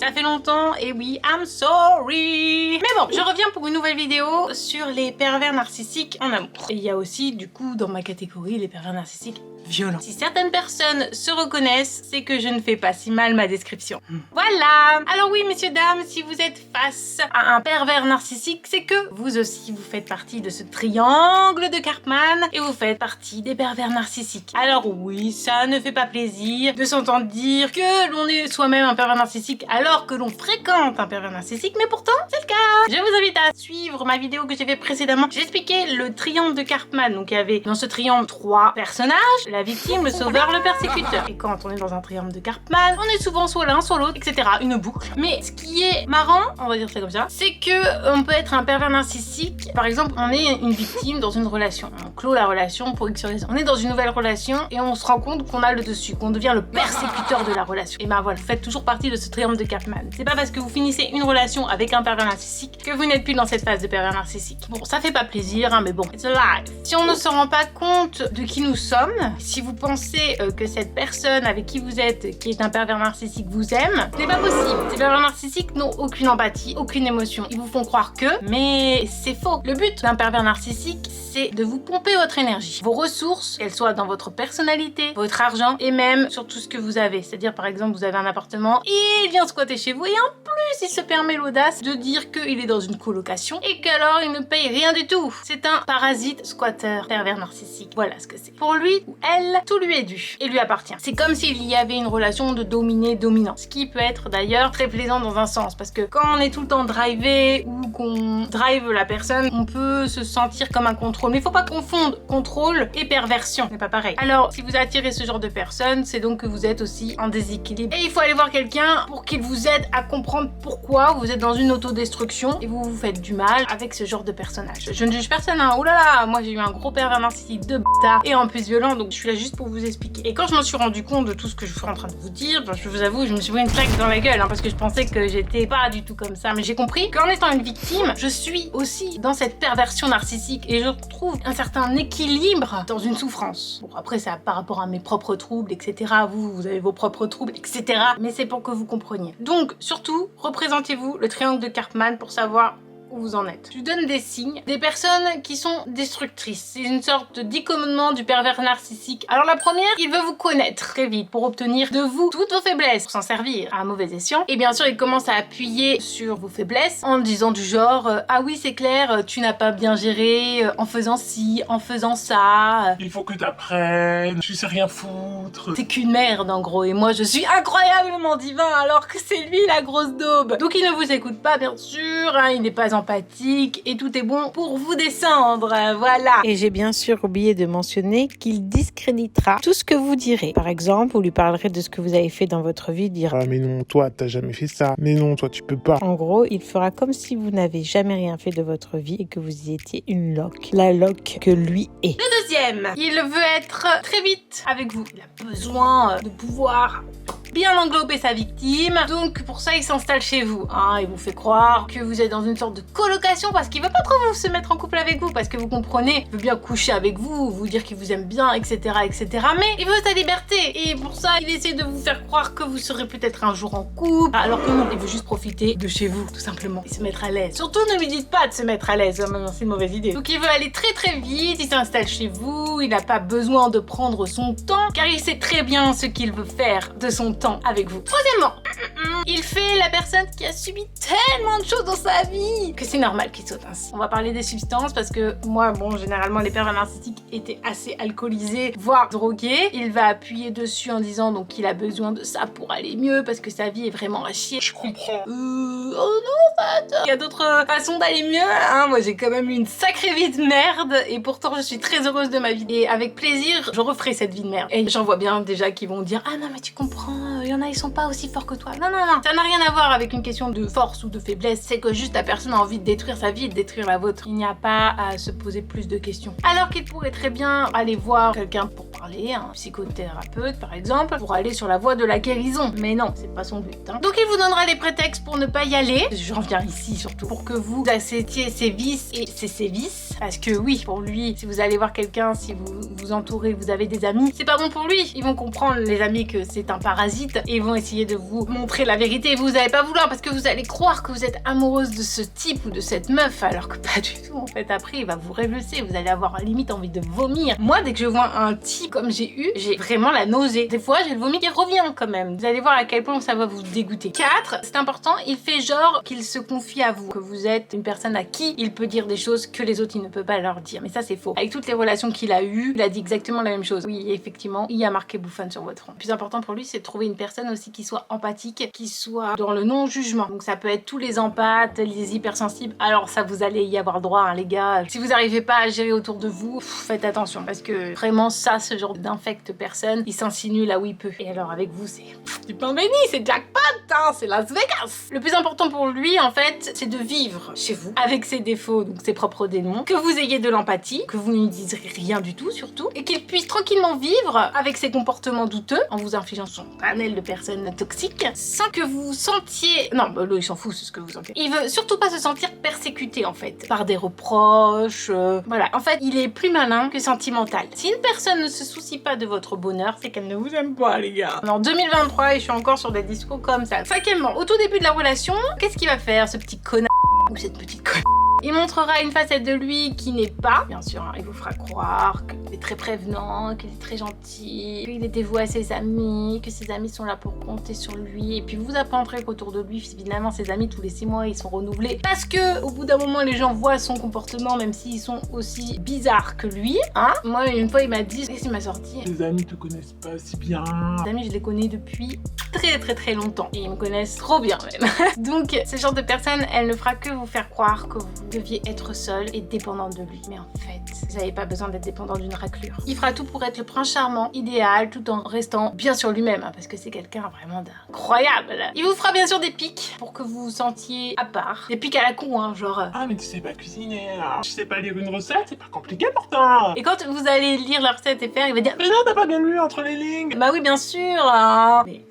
Ça fait longtemps et oui, I'm sorry. Mais bon, je reviens pour une nouvelle vidéo sur les pervers narcissiques en amour. Et il y a aussi, du coup, dans ma catégorie, les pervers narcissiques violents. Si certaines personnes se reconnaissent, c'est que je ne fais pas si mal ma description. Voilà. Alors oui, messieurs, dames, si vous êtes face à un pervers narcissique, c'est que vous aussi, vous faites partie de ce triangle de Karpman et vous faites partie des pervers narcissiques. Alors oui, ça ne fait pas plaisir de s'entendre dire que l'on est soi-même un pervers narcissique alors que l'on fréquente un pervers narcissique, mais pourtant, c'est le cas. Je vous invite à suivre ma vidéo que j'ai fait précédemment. J'expliquais le triangle de Karpman. Donc il y avait dans ce triangle 3 personnages, la victime, le sauveur, le persécuteur. Et quand on est dans un triangle de Karpman, on est souvent soit l'un, soit l'autre, etc. Une boucle. Mais ce qui est marrant, on va dire ça comme ça, c'est que on peut être un pervers narcissique. Par exemple, on est une victime dans une relation. On clôt la relation pour X raison. On est dans une nouvelle relation et on se rend compte qu'on a le dessus, qu'on devient le persécuteur de la relation. Et ben voilà, vous faites toujours partie de ce triangle de Karpman. C'est pas parce que vous finissez une relation avec un pervers narcissique que vous n'êtes plus dans cette phase de pervers narcissique. Bon, ça fait pas plaisir, hein, mais bon, it's alive. Si on ne se rend pas compte de qui nous sommes, si vous pensez que cette personne avec qui vous êtes, qui est un pervers narcissique, vous aime, ce n'est pas possible. Ces pervers narcissiques n'ont aucune empathie, aucune émotion. Ils vous font croire que, mais c'est faux. Le but d'un pervers narcissique, c'est de vous pomper votre énergie, vos ressources, qu'elles soient dans votre personnalité, votre argent et même sur tout ce que vous avez. C'est-à-dire, par exemple, vous avez un appartement, il vient squatter chez vous et en plus, il se permet l'audace de dire qu'il est dans une colocation et qu'alors il ne paye rien du tout. C'est un parasite squatteur, pervers narcissique. Voilà ce que c'est. Pour lui ou elle, tout lui est dû et lui appartient. C'est comme s'il y avait une relation de dominé-dominant. Ce qui peut être d'ailleurs très plaisant dans un sens parce que quand on est tout le temps drivé ou qu'on drive la personne, on peut se sentir comme un contrôle. Mais il faut pas confondre contrôle et perversion. C'est pas pareil. Alors, si vous attirez ce genre de personne, c'est donc que vous êtes aussi en déséquilibre. Et il faut aller voir quelqu'un pour qu'il vous aide à comprendre pourquoi vous êtes dans une autodestruction et vous vous faites du mal avec ce genre de personnage. Je ne juge personne, hein. Oh là là, moi j'ai eu un gros pervers narcissique de bâtard et en plus violent, donc je suis là juste pour vous expliquer. Et quand je m'en suis rendu compte de tout ce que je suis en train de vous dire, je vous avoue, je me suis pris une claque dans la gueule, hein, parce que je pensais que j'étais pas du tout comme ça. Mais j'ai compris qu'en étant une victime, je suis aussi dans cette perversion narcissique et je trouve un certain équilibre dans une souffrance. Bon, après, c'est par rapport à mes propres troubles, etc. Vous avez vos propres troubles, etc. Mais c'est pour que vous compreniez. Donc, surtout, représentez-vous le triangle de Karpman pour savoir où vous en êtes. Je vous donne des signes, des personnes qui sont destructrices. C'est une sorte de décommandement du pervers narcissique. Alors la première, il veut vous connaître très vite pour obtenir de vous toutes vos faiblesses, pour s'en servir à un mauvais escient. Et bien sûr, il commence à appuyer sur vos faiblesses en disant du genre ah oui, c'est clair, tu n'as pas bien géré en faisant ci, en faisant ça. Il faut que t'apprennes, tu sais rien foutre. C'est qu'une merde en gros et moi je suis incroyablement divin alors que c'est lui la grosse daube. Donc il ne vous écoute pas bien sûr, hein, il n'est pas empathique et tout est bon pour vous descendre, voilà. Et j'ai bien sûr oublié de mentionner qu'il discréditera tout ce que vous direz. Par exemple, vous lui parlerez de ce que vous avez fait dans votre vie, dire Ah mais non, toi t'as jamais fait ça. Mais non, toi tu peux pas. en gros, il fera comme si vous n'avez jamais rien fait de votre vie et que vous y étiez une loque. La loque que lui est. Le deuxième, il veut être très vite avec vous. Il a besoin de pouvoir bien englober sa victime, donc pour ça il s'installe chez vous, hein. Il vous fait croire que vous êtes dans une sorte de colocation parce qu'il veut pas trop vous se mettre en couple avec vous, parce que vous comprenez, il veut bien coucher avec vous, vous dire qu'il vous aime bien, etc., etc., mais il veut sa liberté, et pour ça il essaie de vous faire croire que vous serez peut-être un jour en couple, alors que non, il veut juste profiter de chez vous, tout simplement, et se mettre à l'aise. Surtout ne lui dites pas de se mettre à l'aise, hein, c'est une mauvaise idée. Donc il veut aller très très vite, il s'installe chez vous, il n'a pas besoin de prendre son temps, car il sait très bien ce qu'il veut faire de son temps avec vous. Troisièmement, il fait la personne qui a subi tellement de choses dans sa vie que c'est normal qu'il saute ainsi. On va parler des substances parce que moi, bon, généralement les pervers narcissiques étaient assez alcoolisés, voire drogués. Il va appuyer dessus en disant donc qu'il a besoin de ça pour aller mieux parce que sa vie est vraiment à chier. Je comprends. Oh non, en fait, il y a d'autres façons d'aller mieux, hein. Moi j'ai quand même eu une sacrée vie de merde et pourtant je suis très heureuse de ma vie. Et avec plaisir, je referai cette vie de merde. Et j'en vois bien déjà qui vont dire ah non mais tu comprends, il y en a ils sont pas aussi forts que toi. Non non non, ça n'a rien à voir avec une question de force ou de faiblesse, c'est que juste la personne a envie de détruire sa vie et de détruire la vôtre. Il n'y a pas à se poser plus de questions. Alors qu'il pourrait très bien aller voir quelqu'un pour parler, un psychothérapeute par exemple, pour aller sur la voie de la guérison. Mais non, c'est pas son but, hein. Donc il vous donnera les prétextes pour ne pas y aller. J'en viens ici surtout pour que vous acceptiez ses vices et ses sévices. Parce que oui, pour lui, si vous allez voir quelqu'un, si vous vous entourez, vous avez des amis, c'est pas bon pour lui. Ils vont comprendre, les amis, que c'est un parasite et ils vont essayer de vous montrer la vérité. Et vous n'allez pas vouloir parce que vous allez croire que vous êtes amoureuse de ce type ou de cette meuf, alors que pas du tout. En fait, après, il va vous révulser. Vous allez avoir limite envie de vomir. Moi, dès que je vois un type comme j'ai vraiment la nausée. Des fois, j'ai le vomi qui revient quand même. Vous allez voir à quel point ça va vous dégoûter. 4, c'est important, il fait genre qu'il se confie à vous, que vous êtes une personne à qui il peut dire des choses que les autres, il ne peut pas leur dire. Mais ça, c'est faux. Avec toutes les relations qu'il a eues, il a dit exactement la même chose. Oui, effectivement, il y a marqué bouffonne sur votre front. Le plus important pour lui, c'est de trouver une personne aussi qui soit empathique, qui soit dans le non-jugement. Donc ça peut être tous les empathes, les hypersensibles. Alors ça, vous allez y avoir droit, hein, les gars. Si vous n'arrivez pas à gérer autour de vous, faites attention, parce que vraiment ça, ce genre d'infecte personne, il s'insinue là où il peut. Et alors avec vous, c'est du pain béni, c'est jackpot, hein, c'est Las Vegas. Le plus important pour lui, en fait, c'est de vivre chez vous, avec ses défauts, donc ses propres démons, que vous ayez de l'empathie, que vous ne lui disiez rien du tout surtout, et qu'il puisse tranquillement vivre avec ses comportements douteux, en vous infligeant son panel de personnes toxiques, sans que vous vous sentiez... Non, bah là, il s'en fout, c'est ce que vous sentez. Il veut surtout pas se sentir persécuté, en fait, par des reproches, voilà. En fait, il est plus malin que sentimental. Si une personne ne se soucie pas de votre bonheur, c'est qu'elle ne vous aime pas, les gars. En 2023, et je suis encore sur des discours comme ça. Cinquièmement, au tout début de la relation, qu'est-ce qu'il va faire, ce petit connard ou cette petite conne? Il montrera une facette de lui qui n'est pas, bien sûr, hein, il vous fera croire qu'il est très prévenant, qu'il est très gentil, qu'il est dévoué à ses amis, que ses amis sont là pour compter sur lui. Et puis vous apprendrez qu'autour de lui, finalement, ses amis, tous les 6 mois, ils sont renouvelés. Parce que au bout d'un moment, les gens voient son comportement, même s'ils sont aussi bizarres que lui. Hein. Moi, une fois, il m'a dit, qu'est-ce qu'il m'a sorti? Tes amis te connaissent pas si bien. Mes amis, je les connais depuis très longtemps. Et ils me connaissent trop bien, même. Donc, ce genre de personne, elle ne fera que vous faire croire que vous deviez être seule et dépendante de lui. Mais en fait, vous n'avez pas besoin d'être dépendant d'une raclure. Il fera tout pour être le prince charmant, idéal, tout en restant bien sur lui-même, hein, parce que c'est quelqu'un vraiment d'incroyable. Il vous fera bien sûr des pics pour que vous vous sentiez à part. Des pics à la con, hein, genre... Ah, mais tu sais pas cuisiner, tu sais pas lire une recette, c'est pas compliqué pourtant. Et quand vous allez lire la recette et faire, il va dire... Mais non, t'as pas bien lu entre les lignes. Bah oui, bien sûr, hein. Mais...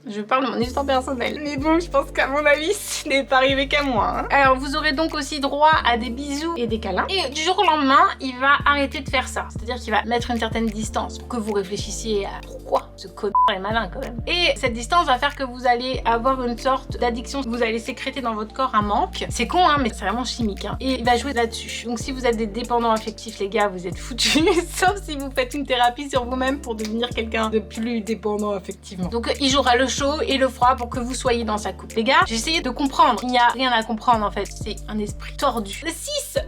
Je parle de mon histoire personnelle. Mais bon, je pense qu'à mon avis, ce n'est pas arrivé qu'à moi. Hein. Alors, vous aurez donc aussi droit à des bisous et des câlins. Et du jour au lendemain, il va arrêter de faire ça. C'est-à-dire qu'il va mettre une certaine distance pour que vous réfléchissiez à pourquoi ce connard est malin quand même. Et cette distance va faire que vous allez avoir une sorte d'addiction. Vous allez sécréter dans votre corps un manque. C'est con, hein, mais c'est vraiment chimique. Hein. Et il va jouer là-dessus. Donc, si vous êtes des dépendants affectifs, les gars, vous êtes foutus. Sauf si vous faites une thérapie sur vous-même pour devenir quelqu'un de plus dépendant affectivement. Donc, il jouera le chaud et le froid pour que vous soyez dans sa coupe. Les gars, j'ai essayé de comprendre. Il n'y a rien à comprendre en fait. C'est un esprit tordu. Le 6,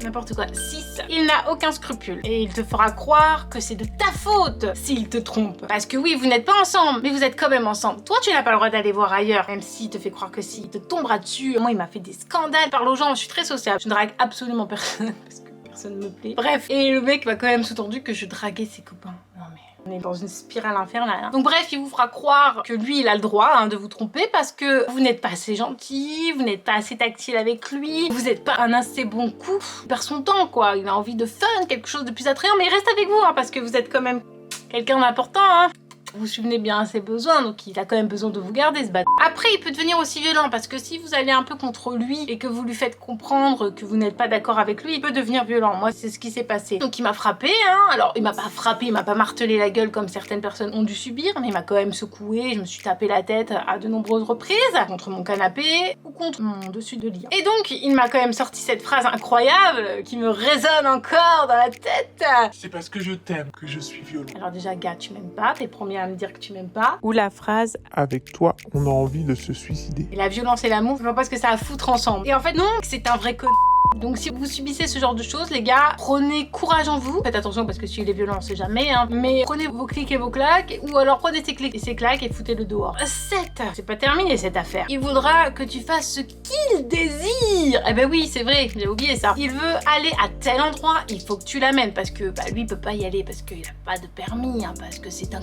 n'importe quoi. 6. Il n'a aucun scrupule. Et il te fera croire que c'est de ta faute s'il te trompe. Parce que oui, vous n'êtes pas ensemble, mais vous êtes quand même ensemble. Toi, tu n'as pas le droit d'aller voir ailleurs, même s'il te fait croire que si. Il te tombera dessus. Moi, il m'a fait des scandales. Je parle aux gens, je suis très sociable. Je ne drague absolument personne parce que personne ne me plaît. Bref, et le mec m'a quand même sous-tendu que je draguais ses copains. Non mais... on est dans une spirale infernale. Hein. Donc bref, il vous fera croire que lui, il a le droit hein, de vous tromper parce que vous n'êtes pas assez gentil, vous n'êtes pas assez tactile avec lui, vous n'êtes pas un assez bon coup. Il perd son temps, quoi. Il a envie de fun, quelque chose de plus attrayant, mais il reste avec vous hein, parce que vous êtes quand même quelqu'un d'important. Hein. Vous subvenez bien à ses besoins, donc il a quand même besoin de vous garder ce bâtard. Après, il peut devenir aussi violent parce que si vous allez un peu contre lui et que vous lui faites comprendre que vous n'êtes pas d'accord avec lui, il peut devenir violent. Moi, c'est ce qui s'est passé. Donc il m'a frappé, hein. Alors, il m'a pas frappé, il m'a pas martelé la gueule comme certaines personnes ont dû subir, mais il m'a quand même secoué. Je me suis tapé la tête à de nombreuses reprises contre mon canapé ou contre mon dessus de lit. Et donc, il m'a quand même sorti cette phrase incroyable qui me résonne encore dans la tête. C'est parce que je t'aime que je suis violent. Alors déjà, gars, tu m'aimes pas, t'es le premier à me dire que tu m'aimes pas. Ou la phrase Avec toi, on a envie de se suicider. Et la violence et l'amour, c'est pas parce que ça a à foutre ensemble. Et en fait, non, c'est un vrai code. Donc si vous subissez ce genre de choses, les gars, prenez courage en vous. Faites attention parce que s'il est violent, on sait jamais, hein. Mais prenez vos clics et vos claques, ou alors prenez ses clics et ses claques et foutez-le dehors. 7. C'est pas terminé cette affaire. Il voudra que tu fasses ce qu'il désire. Eh ben oui, c'est vrai, j'ai oublié ça. Il veut aller à tel endroit, il faut que tu l'amènes parce que bah, lui, il peut pas y aller parce qu'il a pas de permis, hein, parce que c'est un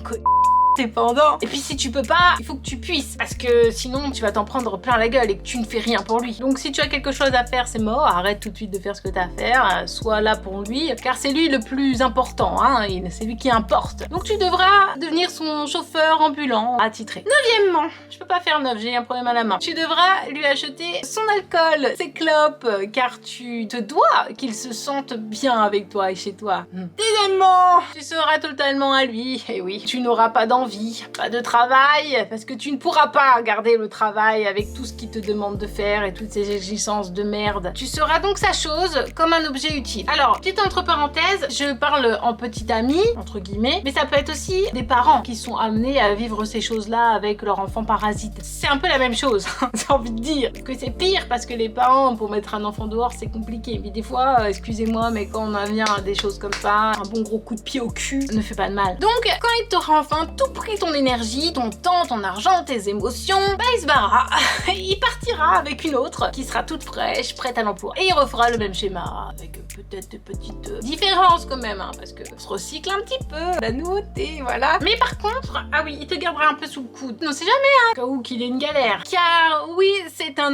dépendant. Et puis si tu peux pas, il faut que tu puisses, parce que sinon tu vas t'en prendre plein la gueule et que tu ne fais rien pour lui. Donc si tu as quelque chose à faire, c'est mort, arrête tout de suite de faire ce que tu as à faire, sois là pour lui, car c'est lui le plus important, hein, c'est lui qui importe. Donc tu devras devenir son chauffeur ambulant attitré. Neuvièmement, je peux pas faire 9, j'ai un problème à la main. Tu devras lui acheter son alcool, ses clopes, car tu te dois qu'il se sente bien avec toi et chez toi. Dixièmement, tu seras totalement à lui, et oui, tu n'auras pas d'envie, pas de travail, parce que tu ne pourras pas garder le travail avec tout ce qu'il te demande de faire et toutes ces exigences de merde. Tu seras donc sa chose comme un objet utile. Alors, petite entre parenthèses, je parle en petit ami, entre guillemets, mais ça peut être aussi des parents qui sont amenés à vivre ces choses-là avec leur enfant parasite. C'est un peu la même chose, j'ai envie de dire que c'est pire parce que les parents, pour mettre un enfant dehors, c'est compliqué. Mais des fois, excusez-moi, mais quand on en vient à des choses comme ça, un bon gros coup de pied au cul ne fait pas de mal. Donc, quand il t'aura enfin tout pris ton énergie, ton temps, ton argent, tes émotions, bah il se barra. Il partira avec une autre qui sera toute fraîche, prête à l'emploi. Et il refera le même schéma, avec peut-être des petites différences quand même, hein, parce que on se recycle un petit peu, la nouveauté, voilà. Mais par contre, ah oui, il te gardera un peu sous le coude. On sait jamais, hein, au cas où qu'il ait une galère. Car oui, c'est un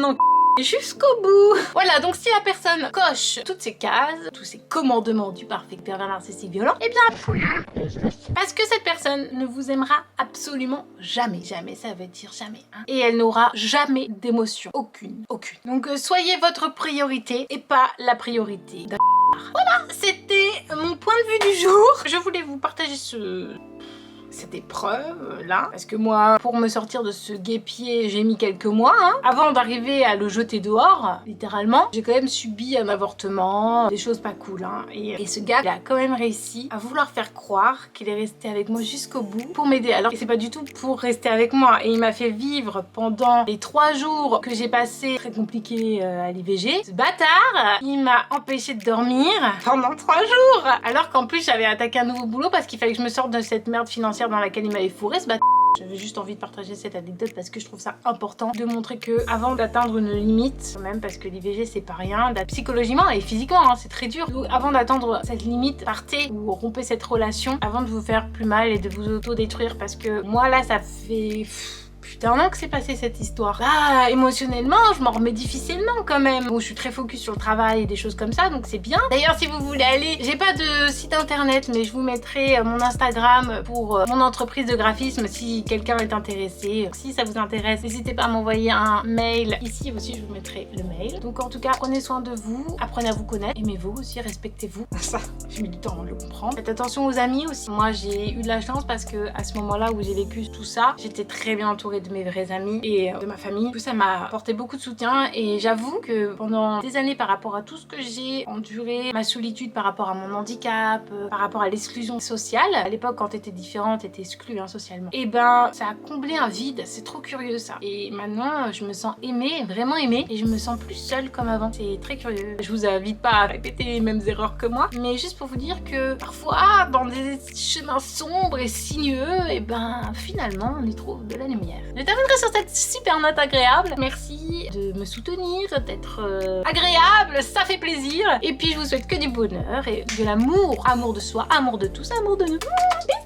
jusqu'au bout. Voilà, donc si la personne coche toutes ces cases, tous ces commandements du parfait pervers narcissique violent, eh bien, parce que cette personne ne vous aimera absolument jamais. Jamais, ça veut dire jamais. Hein. Et elle n'aura jamais d'émotion. Aucune. Aucune. Donc soyez votre priorité et pas la priorité d'un. Voilà, c'était mon point de vue du jour. Je voulais vous partager cette épreuve là, parce que moi, pour me sortir de ce guêpier, j'ai mis quelques mois, hein. Avant d'arriver à le jeter dehors, littéralement, j'ai quand même subi un avortement, des choses pas cool, hein. Et ce gars, il a quand même réussi à vouloir faire croire qu'il est resté avec moi jusqu'au bout pour m'aider, alors que c'est pas du tout pour rester avec moi. Et il m'a fait vivre pendant les 3 jours que j'ai passé très compliqués à l'IVG. Ce bâtard, il m'a empêché de dormir pendant 3 jours, alors qu'en plus j'avais attaqué un nouveau boulot parce qu'il fallait que je me sorte de cette merde financière dans laquelle il m'avait fourré ce bâtard. J'avais juste envie de partager cette anecdote parce que je trouve ça important de montrer que avant d'atteindre une limite, quand même parce que l'IVG c'est pas rien, psychologiquement et physiquement, hein, c'est très dur. Donc, avant d'atteindre cette limite, partez ou rompez cette relation avant de vous faire plus mal et de vous auto-détruire, parce que moi là ça fait putain un an que c'est passé cette histoire. Là, émotionnellement, je m'en remets difficilement quand même. Bon, je suis très focus sur le travail et des choses comme ça, donc c'est bien. D'ailleurs, si vous voulez aller, j'ai pas de site internet, mais je vous mettrai mon Instagram pour mon entreprise de graphisme si quelqu'un est intéressé. Si ça vous intéresse, n'hésitez pas à m'envoyer un mail. Ici aussi, je vous mettrai le mail. Donc en tout cas, prenez soin de vous, apprenez à vous connaître, aimez-vous aussi, respectez-vous. Ça, j'ai mis du temps à le comprendre. Faites attention aux amis aussi. Moi, j'ai eu de la chance parce que à ce moment-là où j'ai vécu tout ça, j'étais très bien entourée de mes vrais amis et de ma famille. Du coup, ça m'a apporté beaucoup de soutien et j'avoue que pendant des années, par rapport à tout ce que j'ai enduré, ma solitude par rapport à mon handicap, par rapport à l'exclusion sociale, à l'époque quand t'étais différente, t'étais exclue hein, socialement, et ben ça a comblé un vide. C'est trop curieux ça. Et maintenant, je me sens aimée, vraiment aimée, et je me sens plus seule comme avant. C'est très curieux. Je vous invite pas à répéter les mêmes erreurs que moi, mais juste pour vous dire que parfois, dans des chemins sombres et sinueux, et ben finalement, on y trouve de la lumière. Je terminerai sur cette super note agréable. Merci de me soutenir, d'être agréable, ça fait plaisir. Et puis je vous souhaite que du bonheur et de l'amour. Amour de soi, amour de tous, amour de nous. Bisous.